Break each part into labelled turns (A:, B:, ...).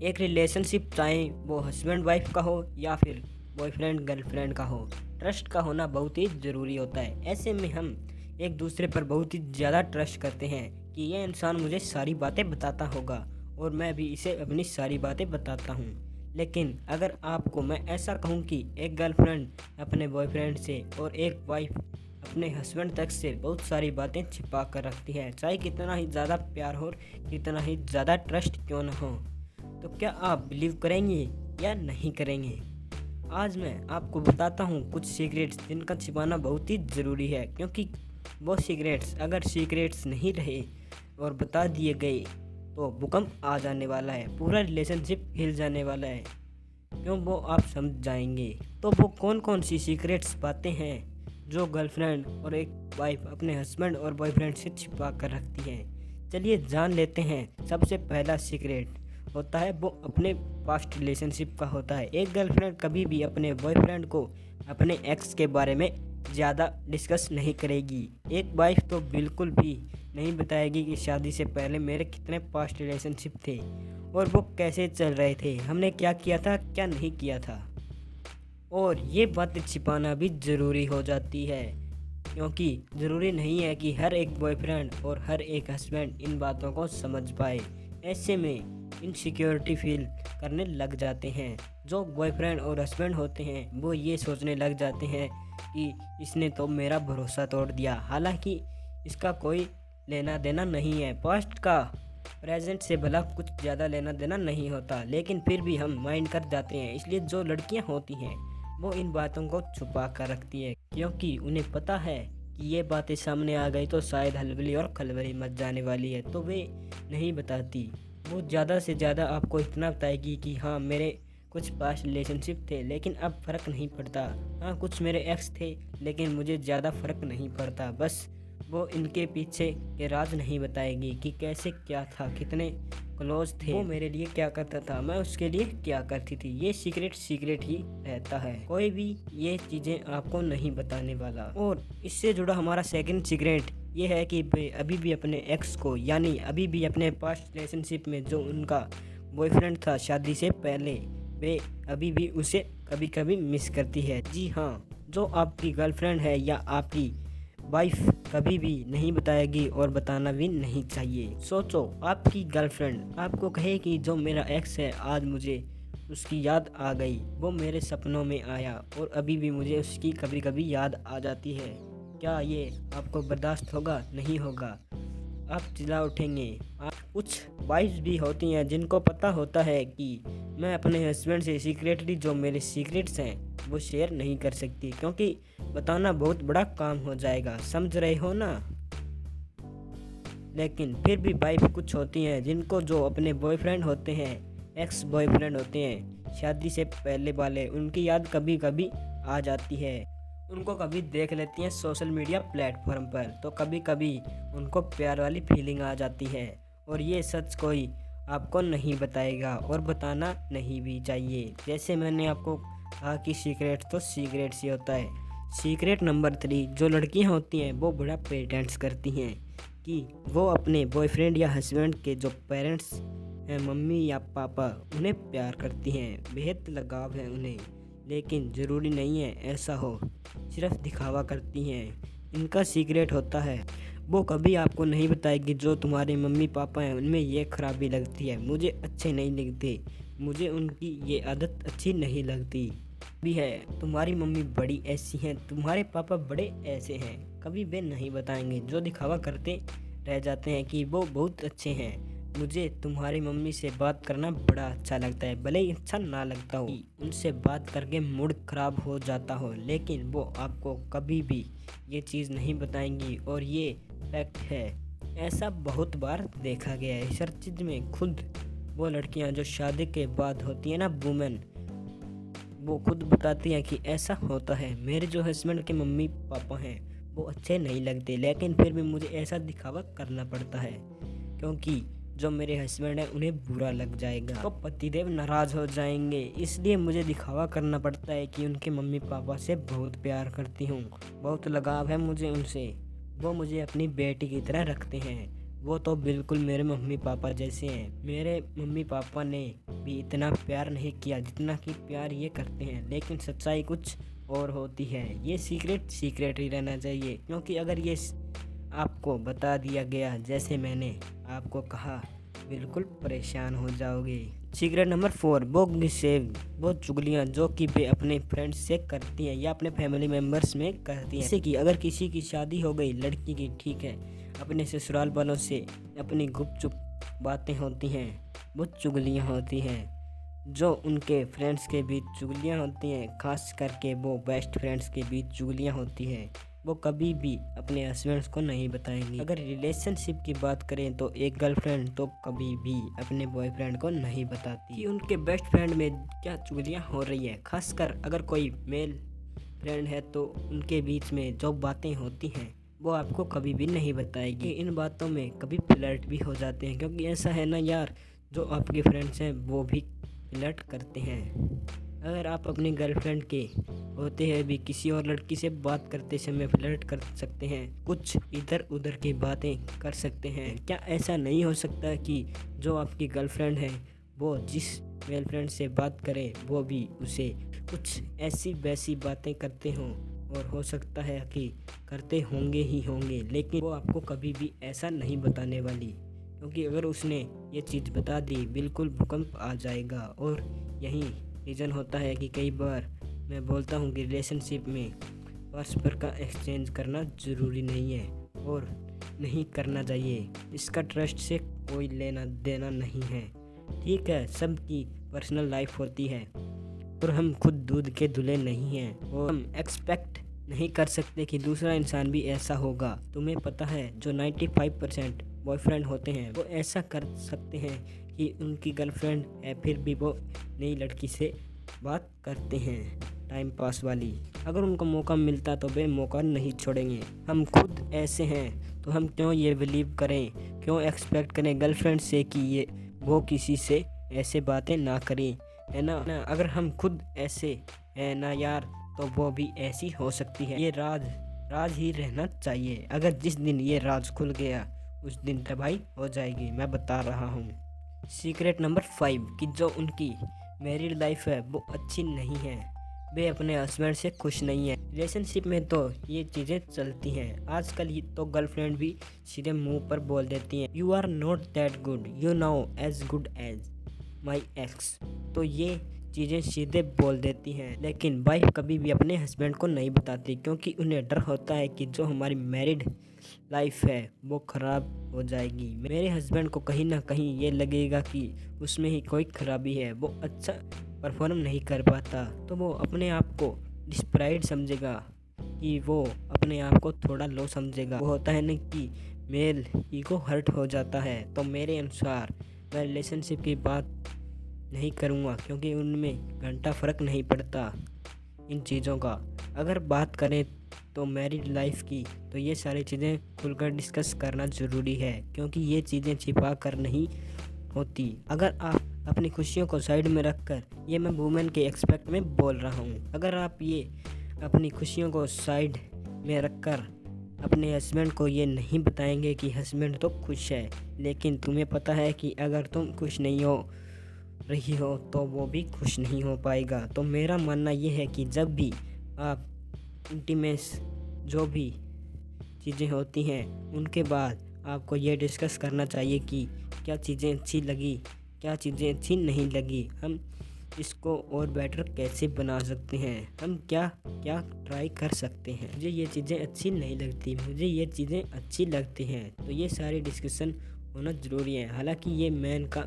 A: एक रिलेशनशिप चाहे वो हस्बैंड वाइफ का हो या फिर बॉयफ्रेंड गर्लफ्रेंड का हो, ट्रस्ट का होना बहुत ही ज़रूरी होता है। ऐसे में हम एक दूसरे पर बहुत ही ज़्यादा ट्रस्ट करते हैं कि ये इंसान मुझे सारी बातें बताता होगा और मैं भी इसे अपनी सारी बातें बताता हूँ। लेकिन अगर आपको मैं ऐसा कहूँ कि एक गर्लफ्रेंड अपने बॉयफ्रेंड से और एक वाइफ अपने हस्बैंड तक से बहुत सारी बातें छिपा कर रखती है, चाहे कितना ही ज़्यादा प्यार हो, कितना ही ज़्यादा ट्रस्ट क्यों ना हो, तो क्या आप बिलीव करेंगे या नहीं करेंगे? आज मैं आपको बताता हूँ कुछ सीक्रेट्स जिनका छिपाना बहुत ही ज़रूरी है, क्योंकि वो सीक्रेट्स अगर सीक्रेट्स नहीं रहे और बता दिए गए तो भूकंप आ जाने वाला है, पूरा रिलेशनशिप हिल जाने वाला है। क्यों, वो आप समझ जाएंगे। तो वो कौन कौन सी सीक्रेट्स बातें हैं जो गर्लफ्रेंड और एक वाइफ अपने हस्बैंड और बॉयफ्रेंड से छिपा कर रखती हैं, चलिए जान लेते हैं। सबसे पहला सीक्रेट होता है वो अपने पास्ट रिलेशनशिप का होता है। एक गर्लफ्रेंड कभी भी अपने बॉयफ्रेंड को अपने एक्स के बारे में ज़्यादा डिस्कस नहीं करेगी। एक वाइफ तो बिल्कुल भी नहीं बताएगी कि शादी से पहले मेरे कितने पास्ट रिलेशनशिप थे और वो कैसे चल रहे थे, हमने क्या किया था क्या नहीं किया था। और ये बातें छिपाना भी ज़रूरी हो जाती है, क्योंकि ज़रूरी नहीं है कि हर एक बॉयफ्रेंड और हर एक हस्बैंड इन बातों को समझ पाए। ऐसे में इनसिक्योरिटी फील करने लग जाते हैं। जो बॉयफ्रेंड और हस्बैंड होते हैं वो ये सोचने लग जाते हैं कि इसने तो मेरा भरोसा तोड़ दिया, हालांकि इसका कोई लेना देना नहीं है। पास्ट का प्रेजेंट से भला कुछ ज़्यादा लेना देना नहीं होता, लेकिन फिर भी हम माइंड कर जाते हैं। इसलिए जो लड़कियां होती हैं वो इन बातों को छुपा कर रखती हैं, क्योंकि उन्हें पता है कि ये बातें सामने आ गई तो शायद हलबली और खलबली मच जाने वाली है, तो वे नहीं बताती। वो ज़्यादा से ज़्यादा आपको इतना बताएगी कि हाँ मेरे कुछ पास्ट रिलेशनशिप थे लेकिन अब फ़र्क नहीं पड़ता, हाँ कुछ मेरे एक्स थे लेकिन मुझे ज़्यादा फ़र्क नहीं पड़ता। बस वो इनके पीछे के राज नहीं बताएगी कि कैसे क्या था, कितने क्लोज थे, वो मेरे लिए क्या करता था, मैं उसके लिए क्या करती थी। ये सीक्रेट ही रहता है, कोई भी ये चीज़ें आपको नहीं बताने वाला। और इससे जुड़ा हमारा सेकंड सीक्रेट ये है कि वे अभी भी अपने एक्स को, यानी अभी भी अपने पास्ट रिलेशनशिप में जो उनका बॉयफ्रेंड था शादी से पहले, वे अभी भी उसे कभी कभी मिस करती है। जी हाँ, जो आपकी गर्लफ्रेंड है या आपकी वाइफ कभी भी नहीं बताएगी और बताना भी नहीं चाहिए। सोचो, आपकी गर्लफ्रेंड आपको कहे कि जो मेरा एक्स है आज मुझे उसकी याद आ गई, वो मेरे सपनों में आया और अभी भी मुझे उसकी कभी कभी याद आ जाती है। क्या ये आपको बर्दाश्त होगा? नहीं होगा, आप चिल्ला उठेंगे। कुछ वाइफ्स भी होती हैं जिनको पता होता है कि मैं अपने हस्बैंड से सीक्रेटली जो मेरे सीक्रेट्स हैं वो शेयर नहीं कर सकती, क्योंकि बताना बहुत बड़ा काम हो जाएगा, समझ रहे हो ना। लेकिन फिर भी वाइफ कुछ होती हैं जिनको जो अपने बॉयफ्रेंड होते हैं, एक्स बॉयफ्रेंड होते हैं शादी से पहले वाले, उनकी याद कभी कभी आ जाती है। उनको कभी देख लेती हैं सोशल मीडिया प्लेटफॉर्म पर, तो कभी कभी उनको प्यार वाली फीलिंग आ जाती है। और ये सच कोई आपको नहीं बताएगा और बताना नहीं भी चाहिए। जैसे मैंने आपको कहा कि सीक्रेट तो सीक्रेट ही होता है। सीक्रेट नंबर 3, जो लड़कियां होती हैं वो बड़ा प्रेटेंड्स करती हैं कि वो अपने बॉयफ्रेंड या हस्बैंड के जो पेरेंट्स हैं, मम्मी या पापा, उन्हें प्यार करती हैं, बेहद लगाव है उन्हें, लेकिन ज़रूरी नहीं है ऐसा हो, सिर्फ दिखावा करती हैं। इनका सीक्रेट होता है वो कभी आपको नहीं बताएगी जो तुम्हारे मम्मी पापा हैं उनमें ये खराबी लगती है, मुझे अच्छे नहीं लगते, मुझे उनकी ये आदत अच्छी नहीं लगती। भी है तुम्हारी मम्मी बड़ी ऐसी हैं, तुम्हारे पापा बड़े ऐसे हैं, कभी वे नहीं बताएंगे। जो दिखावा करते रह जाते हैं कि वो बहुत अच्छे हैं। मुझे तुम्हारी मम्मी से बात करना बड़ा अच्छा लगता है, भले ही अच्छा ना लगता हो, उनसे बात करके मूड खराब हो जाता हो, लेकिन वो आपको कभी भी ये चीज़ नहीं बताएंगी और ये फैक्ट है। ऐसा बहुत बार देखा गया है रिसर्च में। खुद वो लड़कियां जो शादी के बाद होती है ना वुमेन, वो खुद बताती हैं कि ऐसा होता है, मेरे जो हस्बैंड के मम्मी पापा हैं वो अच्छे नहीं लगते, लेकिन फिर भी मुझे ऐसा दिखावा करना पड़ता है क्योंकि जो मेरे हस्बैंड है उन्हें बुरा लग जाएगा तो पतिदेव नाराज़ हो जाएंगे, इसलिए मुझे दिखावा करना पड़ता है कि उनके मम्मी पापा से बहुत प्यार करती हूँ, बहुत लगाव है मुझे उनसे, वो मुझे अपनी बेटी की तरह रखते हैं, वो तो बिल्कुल मेरे मम्मी पापा जैसे हैं। मेरे मम्मी पापा ने भी इतना प्यार नहीं किया जितना कि प्यार ये करते हैं, लेकिन सच्चाई कुछ और होती है। ये सीक्रेट सीक्रेट ही रहना चाहिए, क्योंकि अगर ये आपको बता दिया गया जैसे मैंने आपको कहा, बिल्कुल परेशान हो जाओगे। सीक्रेट नंबर 4, वो चुगलियाँ जो कि वे अपने फ्रेंड्स से करती हैं या अपने फैमिली मेम्बर्स में करती हैं। जैसे कि अगर किसी की शादी हो गई लड़की की, ठीक है, अपने ससुराल वालों से अपनी गुपचुप बातें होती हैं, वो चुगलियाँ होती हैं। जो उनके फ्रेंड्स के बीच चुगलियाँ होती हैं, खास करके वो बेस्ट फ्रेंड्स के बीच चुगलियाँ होती हैं, वो कभी भी अपने हस्बैंड्स को नहीं बताएंगी। अगर रिलेशनशिप की बात करें तो एक गर्लफ्रेंड तो कभी भी अपने बॉयफ्रेंड को नहीं बताती कि उनके बेस्ट फ्रेंड में क्या चुगलियाँ हो रही है। खासकर अगर कोई मेल फ्रेंड है तो उनके बीच में जो बातें होती हैं वो आपको कभी भी नहीं बताएगी। इन बातों में कभी फ्लर्ट भी हो जाते हैं, क्योंकि ऐसा है ना यार, जो आपके फ्रेंड्स हैं वो भी फ्लर्ट करते हैं। अगर आप अपनी गर्लफ्रेंड के होते हैं भी किसी और लड़की से बात करते समय फ्लर्ट कर सकते हैं, कुछ इधर उधर की बातें कर सकते हैं। क्या ऐसा नहीं हो सकता कि जो आपकी गर्लफ्रेंड है वो जिस मेल फ्रेंड से बात करे वो भी उसे कुछ ऐसी वैसी बातें करते हों, और हो सकता है कि करते होंगे ही होंगे, लेकिन वो आपको कभी भी ऐसा नहीं बताने वाली, क्योंकि अगर उसने ये चीज़ बता दी बिल्कुल भूकंप आ जाएगा। और यही रीज़न होता है कि कई बार मैं बोलता हूँ कि रिलेशनशिप में परस्पर का एक्सचेंज करना ज़रूरी नहीं है और नहीं करना चाहिए। इसका ट्रस्ट से कोई लेना देना नहीं है। ठीक है, सबकी पर्सनल लाइफ होती है और हम खुद दूध के धुले नहीं हैं, और हम एक्सपेक्ट नहीं कर सकते कि दूसरा इंसान भी ऐसा होगा। तुम्हें पता है जो 95% बॉयफ्रेंड होते हैं वो ऐसा कर सकते हैं कि उनकी गर्लफ्रेंड है फिर भी वो नई लड़की से बात करते हैं, टाइम पास वाली। अगर उनको मौका मिलता तो वे मौका नहीं छोड़ेंगे। हम खुद ऐसे हैं तो हम क्यों ये बिलीव करें, क्यों एक्सपेक्ट करें गर्लफ्रेंड से कि वो किसी से ऐसे बातें ना करें, है ना। अगर हम खुद ऐसे हैं ना यार, तो वो भी ऐसी हो सकती है। ये राज ही रहना चाहिए। अगर जिस दिन ये राज खुल गया उस दिन तबाही हो जाएगी, मैं बता रहा हूँ। सीक्रेट नंबर 5, कि जो उनकी मैरिड लाइफ है वो अच्छी नहीं है, वे अपने हस्बैंड से खुश नहीं है। रिलेशनशिप में तो ये चीज़ें चलती हैं। आजकल ये तो गर्लफ्रेंड भी सीधे मुंह पर बोल देती हैं, you are not that good, you know as good as my ex. तो ये चीज़ें सीधे बोल देती हैं, लेकिन वाइफ कभी भी अपने हस्बैंड को नहीं बताती, क्योंकि उन्हें डर होता है कि जो हमारी मैरिड लाइफ है वो ख़राब हो जाएगी। मेरे हस्बैंड को कहीं ना कहीं ये लगेगा कि उसमें ही कोई खराबी है, वो अच्छा परफॉर्म नहीं कर पाता, तो वो अपने आप को डिस्प्राइड समझेगा, कि वो अपने आप को थोड़ा लो समझेगा। वो होता है ना कि मेल ईगो हर्ट हो जाता है। तो मेरे अनुसार मैं रिलेशनशिप की बात नहीं करूँगा, क्योंकि उनमें घंटा फ़र्क नहीं पड़ता इन चीज़ों का। अगर बात करें तो मैरिड लाइफ की, तो ये सारी चीज़ें खुलकर डिस्कस करना ज़रूरी है, क्योंकि ये चीज़ें छिपा कर नहीं होती। अगर आप अपनी खुशियों को साइड में रखकर, ये मैं वुमेन के एक्सपेक्ट में बोल रहा हूँ, अगर आप ये अपनी खुशियों को साइड में रखकर अपने हस्बैंड को ये नहीं बताएंगे कि हस्बैंड तो खुश है, लेकिन तुम्हें पता है कि अगर तुम खुश नहीं हो रही हो तो वो भी खुश नहीं हो पाएगा। तो मेरा मानना ये है कि जब भी आप इंटीमेस जो भी चीज़ें होती हैं उनके बाद आपको ये डिस्कस करना चाहिए कि क्या चीज़ें अच्छी लगी, क्या चीज़ें अच्छी नहीं लगी, हम इसको और बेटर कैसे बना सकते हैं, हम क्या क्या ट्राई कर सकते हैं। मुझे ये चीज़ें अच्छी नहीं लगती, मुझे ये चीज़ें अच्छी लगती हैं। तो ये सारी डिस्कशन होना ज़रूरी है। हालांकि ये मैन का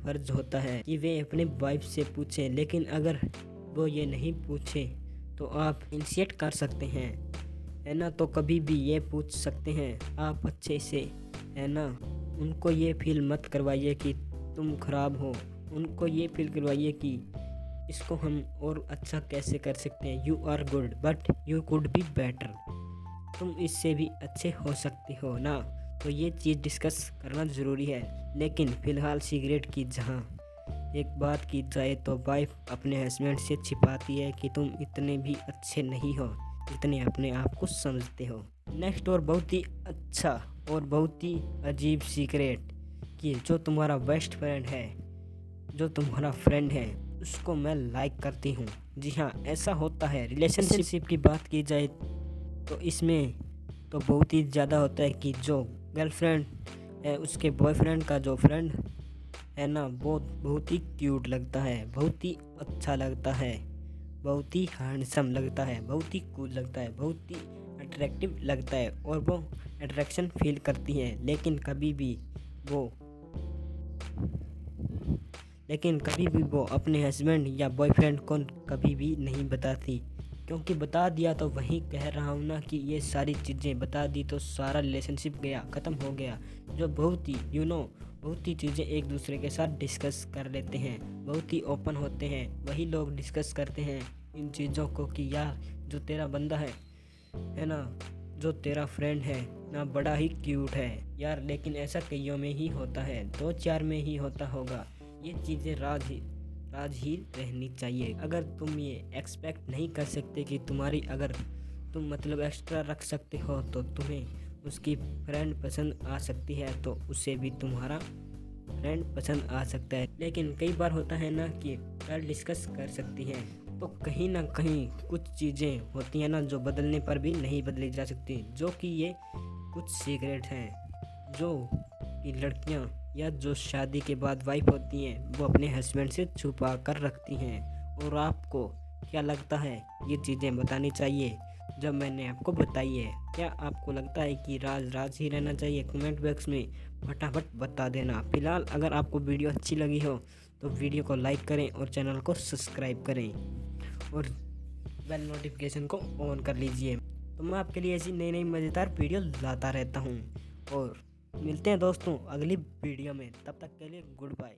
A: फ़र्ज होता है कि वे अपने वाइफ से पूछें, लेकिन अगर वो ये नहीं पूछे तो आप इनिशिएट कर सकते हैं, है ना। तो कभी भी ये पूछ सकते हैं आप अच्छे से, है ना। उनको ये फील मत करवाइए कि तुम खराब हो, उनको ये फील करवाइए कि इसको हम और अच्छा कैसे कर सकते हैं। You are good but you could be better, तुम इससे भी अच्छे हो सकते हो ना। तो ये चीज़ डिस्कस करना ज़रूरी है। लेकिन फ़िलहाल सिगरेट की जहाँ एक बात की जाए तो वाइफ अपने हस्बैंड से छिपाती है कि तुम इतने भी अच्छे नहीं हो जितने अपने आप को समझते हो। नेक्स्ट और बहुत ही अच्छा और बहुत ही अजीब सीक्रेट कि जो तुम्हारा बेस्ट फ्रेंड है, जो तुम्हारा फ्रेंड है, उसको मैं लाइक करती हूँ। जी हाँ, ऐसा होता है। रिलेशनशिप की बात की जाए तो इसमें तो बहुत ही ज़्यादा होता है कि जो गर्लफ्रेंड है उसके बॉयफ्रेंड का जो फ्रेंड है ना, वो बहुत ही क्यूट लगता है, बहुत ही अच्छा लगता है, बहुत ही हैंडसम लगता है, बहुत ही कूल लगता है, बहुत ही अट्रैक्टिव लगता है और वो अट्रैक्शन फील करती है। लेकिन कभी भी वो अपने हस्बैंड या बॉयफ्रेंड को कभी भी नहीं बताती, क्योंकि बता दिया तो वही कह रहा हूँ ना कि ये सारी चीज़ें बता दी तो सारा रिलेशनशिप गया, ख़त्म हो गया। जो बहुत ही बहुत ही चीज़ें एक दूसरे के साथ डिस्कस कर लेते हैं, बहुत ही ओपन होते हैं, वही लोग डिस्कस करते हैं इन चीज़ों को कि यार जो तेरा बंदा है ना, जो तेरा फ्रेंड है ना, बड़ा ही क्यूट है यार। लेकिन ऐसा कईयों में ही होता है, 2-4 में ही होता होगा। ये चीज़ें राज ही रहनी चाहिए। अगर तुम ये एक्सपेक्ट नहीं कर सकते कि अगर तुम मतलब एक्स्ट्रा रख सकते हो तो तुम्हें उसकी फ्रेंड पसंद आ सकती है, तो उसे भी तुम्हारा फ्रेंड पसंद आ सकता है। लेकिन कई बार होता है ना कि गर्ल डिस्कस कर सकती है, तो कहीं ना कहीं कुछ चीज़ें होती हैं ना जो बदलने पर भी नहीं बदली जा सकती, जो कि ये कुछ सीक्रेट हैं जो कि लड़कियां या जो शादी के बाद वाइफ होती हैं वो अपने हस्बैंड से छुपा कर रखती हैं। और आपको क्या लगता है, ये चीज़ें बतानी चाहिए जब मैंने आपको बताई है? क्या आपको लगता है कि राज ही रहना चाहिए? कमेंट बॉक्स में फटाफट बता देना। फिलहाल अगर आपको वीडियो अच्छी लगी हो तो वीडियो को लाइक करें और चैनल को सब्सक्राइब करें और बेल नोटिफिकेशन को ऑन कर लीजिए। तो मैं आपके लिए ऐसी नई मज़ेदार वीडियो लाता रहता हूँ। और मिलते हैं दोस्तों अगली वीडियो में, तब तक के लिए गुड बाय।